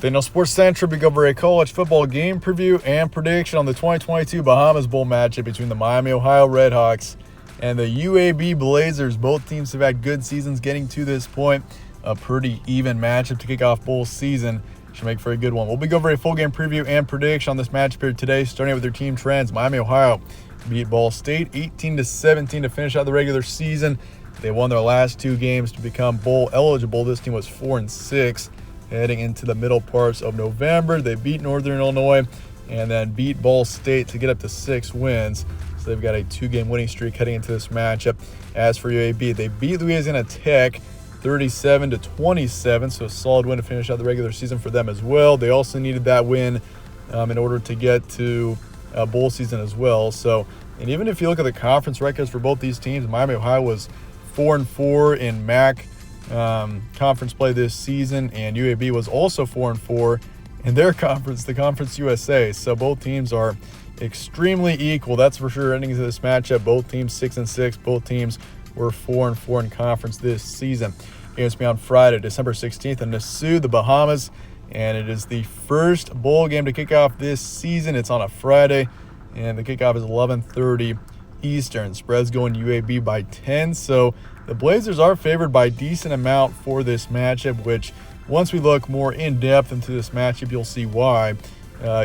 Daniel Sports Central, we go over a college football game preview and prediction on the 2022 Bahamas Bowl matchup between the Miami Ohio Redhawks and the UAB Blazers. Both teams have had good seasons getting to this point. A pretty even matchup to kick off bowl season. Should make for a good one. We'll be going over a full game preview and prediction on this matchup here today, starting with their team trends. Miami Ohio beat Ball State 18-17 to finish out the regular season. They won their last two games to become bowl eligible. This team was 4-6. Heading into the middle parts of November, they beat Northern Illinois and then beat Ball State to get up to 6 wins. So they've got a 2-game winning streak heading into this matchup. As for UAB, they beat Louisiana Tech 37-27, so a solid win to finish out the regular season for them as well. They also needed that win in order to get to bowl season as well. So, and even if you look at the conference records for both these teams, Miami Ohio was 4-4 in MAC conference play this season, and UAB was also 4-4 in their conference, the Conference USA. So both teams are extremely equal, that's for sure. Ending into this matchup, both teams 6-6. Both teams were 4-4 in conference this season. It's me on Friday, December 16th in Nassau, the Bahamas, and it is the first bowl game to kick off this season. It's on a Friday, and the kickoff is 11:30 Eastern. Spread's going UAB by 10, so the Blazers are favored by a decent amount for this matchup, which once we look more in depth into this matchup, you'll see why.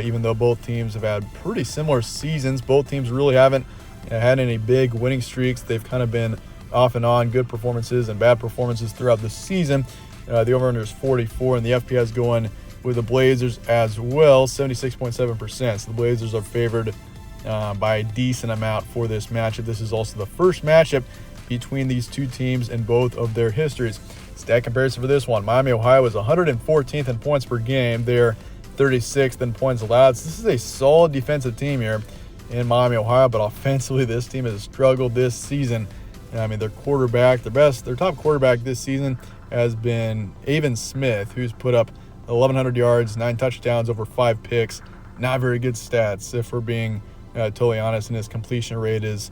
Even though both teams have had pretty similar seasons, both teams really haven't had any big winning streaks. They've kind of been off and on, good performances and bad performances throughout the season. The over-under is 44, and the FPI is going with the Blazers as well, 76.7%. So the Blazers are favored by a decent amount for this matchup. This is also the first matchup between these two teams in both of their histories. Stat comparison for this one: Miami Ohio is 114th in points per game. They're 36th in points allowed. So this is a solid defensive team here in Miami Ohio, but offensively this team has struggled this season. I mean, their top quarterback this season has been Avon Smith, who's put up 1,100 yards, 9 touchdowns, over 5 picks. Not very good stats, if we're being totally honest, and his completion rate is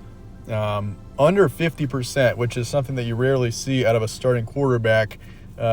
under 50%, which is something that you rarely see out of a starting quarterback.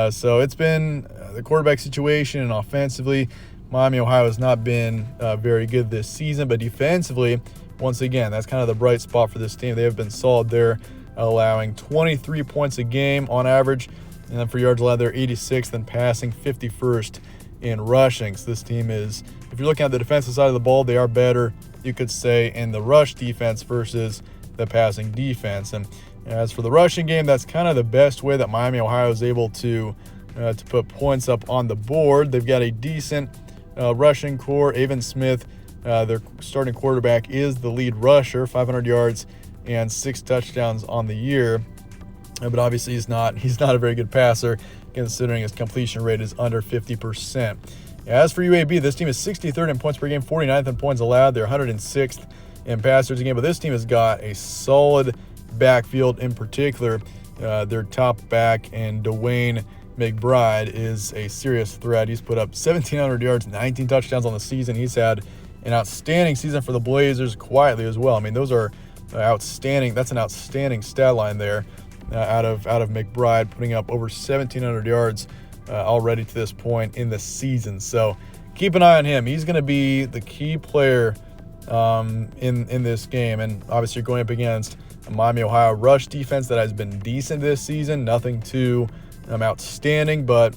So it's been the quarterback situation, and offensively, Miami Ohio has not been very good this season. But defensively, once again, that's kind of the bright spot for this team. They have been solid there, allowing 23 points a game on average. And then for yards allowed, they're 86th in passing, 51st in rushing. So this team is, if you're looking at the defensive side of the ball, they are better, you could say, in the rush defense versus the passing defense. And as for the rushing game, that's kind of the best way that Miami Ohio is able to put points up on the board. They've got a decent rushing core. Avon Smith, their starting quarterback, is the lead rusher, 500 yards and 6 touchdowns on the year. But obviously he's not a very good passer, considering his completion rate is under 50%. As for UAB, this team is 63rd in points per game, 49th in points allowed. They're 106th in passers a game, but this team has got a solid backfield. In particular, their top back, and Dwayne McBride, is a serious threat. He's put up 1,700 yards, 19 touchdowns on the season. He's had an outstanding season for the Blazers quietly as well. I mean, those are outstanding. That's an outstanding stat line there out of McBride, putting up over 1,700 yards already to this point in the season. So keep an eye on him. He's going to be the key player in this game. And obviously you're going up against a Miami Ohio rush defense that has been decent this season. Nothing too outstanding, but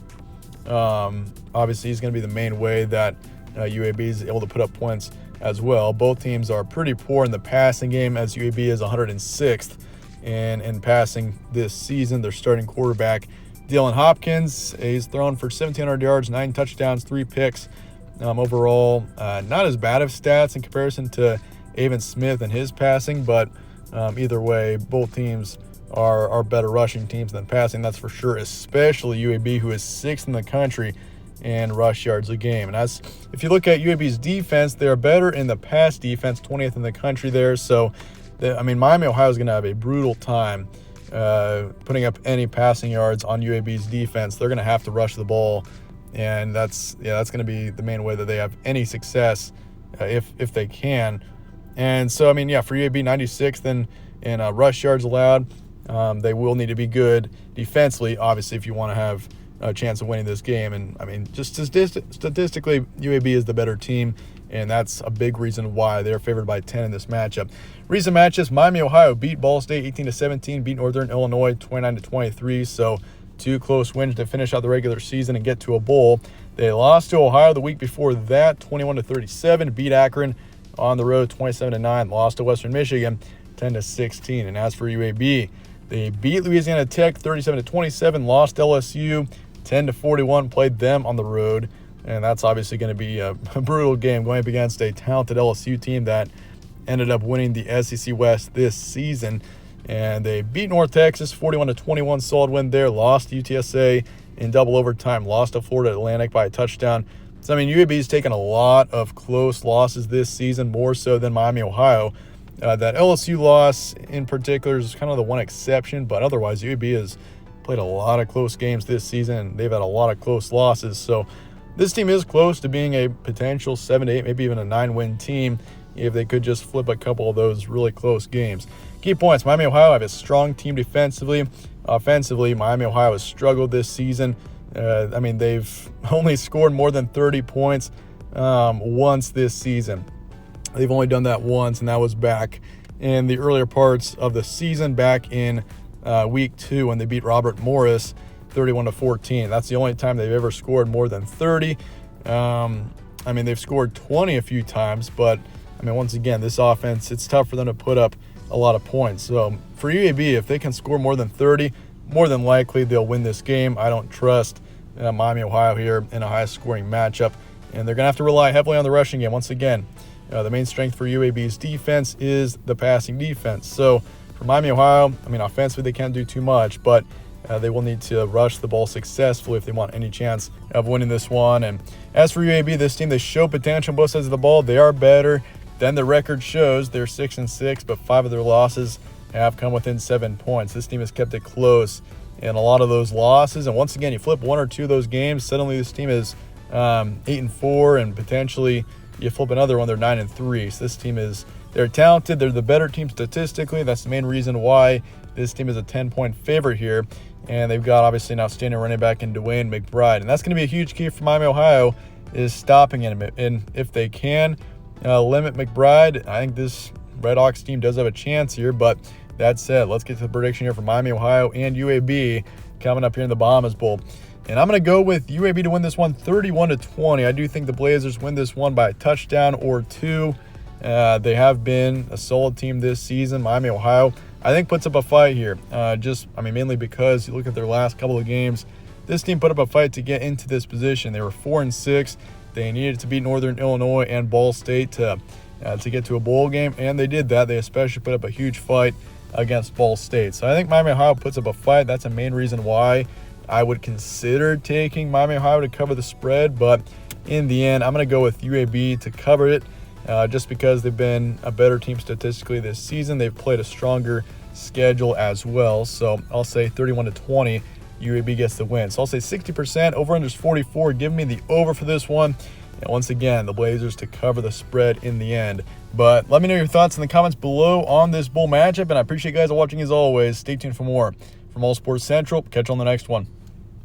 obviously he's going to be the main way that UAB is able to put up points as well. Both teams are pretty poor in the passing game, as UAB is 106th in passing this season. Their starting quarterback, Dylan Hopkins, he's thrown for 1,700 yards, 9 touchdowns, 3 picks. Overall, not as bad of stats in comparison to Avon Smith and his passing, but either way, both teams are better rushing teams than passing, that's for sure, especially UAB, who is 6th in the country in rush yards a game. And if you look at UAB's defense, they're better in the pass defense, 20th in the country there. So, Miami Ohio is going to have a brutal time putting up any passing yards on UAB's defense. They're going to have to rush the ball, and that's going to be the main way that they have any success if they can. And so, for UAB, 96th in rush yards allowed. They will need to be good defensively, obviously, if you want to have chance of winning this game. And I mean, just statistically, UAB is the better team, and that's a big reason why they're favored by 10 in this matchup. Recent matches: Miami, Ohio beat Ball State 18-17, beat Northern Illinois 29-23. So 2 close wins to finish out the regular season and get to a bowl. They lost to Ohio the week before that, 21-37, beat Akron on the road 27-9, lost to Western Michigan 10-16. And as for UAB, they beat Louisiana Tech 37-27, lost LSU 10-41, played them on the road. And that's obviously going to be a brutal game going up against a talented LSU team that ended up winning the SEC West this season. And they beat North Texas 41-21, solid win there, lost to UTSA in double overtime, lost to Florida Atlantic by a touchdown. So, I mean, UAB's taken a lot of close losses this season, more so than Miami, Ohio. That LSU loss in particular is kind of the one exception, but otherwise UAB has played a lot of close games this season, and they've had a lot of close losses. So this team is close to being a potential 7-8, maybe even a 9-win team if they could just flip a couple of those really close games. Key points: Miami, Ohio have a strong team defensively. Offensively, Miami, Ohio has struggled this season. I mean, they've only scored more than 30 points once this season. They've only done that once, and that was back in the earlier parts of the season, back in week 2 when they beat Robert Morris 31-14. That's the only time they've ever scored more than 30. I mean, they've scored 20 a few times, but I mean, once again, this offense, it's tough for them to put up a lot of points. So for UAB, if they can score more than 30, more than likely they'll win this game. I don't trust Miami, Ohio here in a high-scoring matchup, and they're going to have to rely heavily on the rushing game. Once again, the main strength for UAB's defense is the passing defense. So for Miami, Ohio, I mean, offensively they can't do too much, but they will need to rush the ball successfully if they want any chance of winning this one. And as for UAB, this team, they show potential on both sides of the ball. They are better than the record shows. They're 6-6, but 5 of their losses have come within 7 points. This team has kept it close in a lot of those losses. And once again, you flip 1 or 2 of those games, suddenly this team is 8-4, and potentially you flip another one, they're 9-3. So this team they're talented. They're the better team statistically. That's the main reason why this team is a 10-point favorite here. And they've got obviously an outstanding running back in Dwayne McBride. And that's going to be a huge key for Miami, Ohio, is stopping him. And if they can limit McBride, I think this Red Hawks team does have a chance here. But that said, let's get to the prediction here for Miami, Ohio, and UAB coming up here in the Bahamas Bowl. And I'm going to go with UAB to win this one 31-20. I do think the Blazers win this one by a touchdown or 2. They have been a solid team this season. Miami, Ohio, I think, puts up a fight here. Mainly because you look at their last couple of games, this team put up a fight to get into this position. They were 4-6. They needed to beat Northern Illinois and Ball State to get to a bowl game, and they did that. They especially put up a huge fight against Ball State. So I think Miami, Ohio puts up a fight. That's a main reason why I would consider taking Miami, Ohio to cover the spread. But in the end, I'm going to go with UAB to cover it just because they've been a better team statistically this season. They've played a stronger schedule as well. So I'll say 31-20. UAB gets the win. So I'll say 60%, over-under is 44. Give me the over for this one. And once again, the Blazers to cover the spread in the end. But let me know your thoughts in the comments below on this bowl matchup. And I appreciate you guys watching as always. Stay tuned for more from All Sports Central. Catch you on the next one.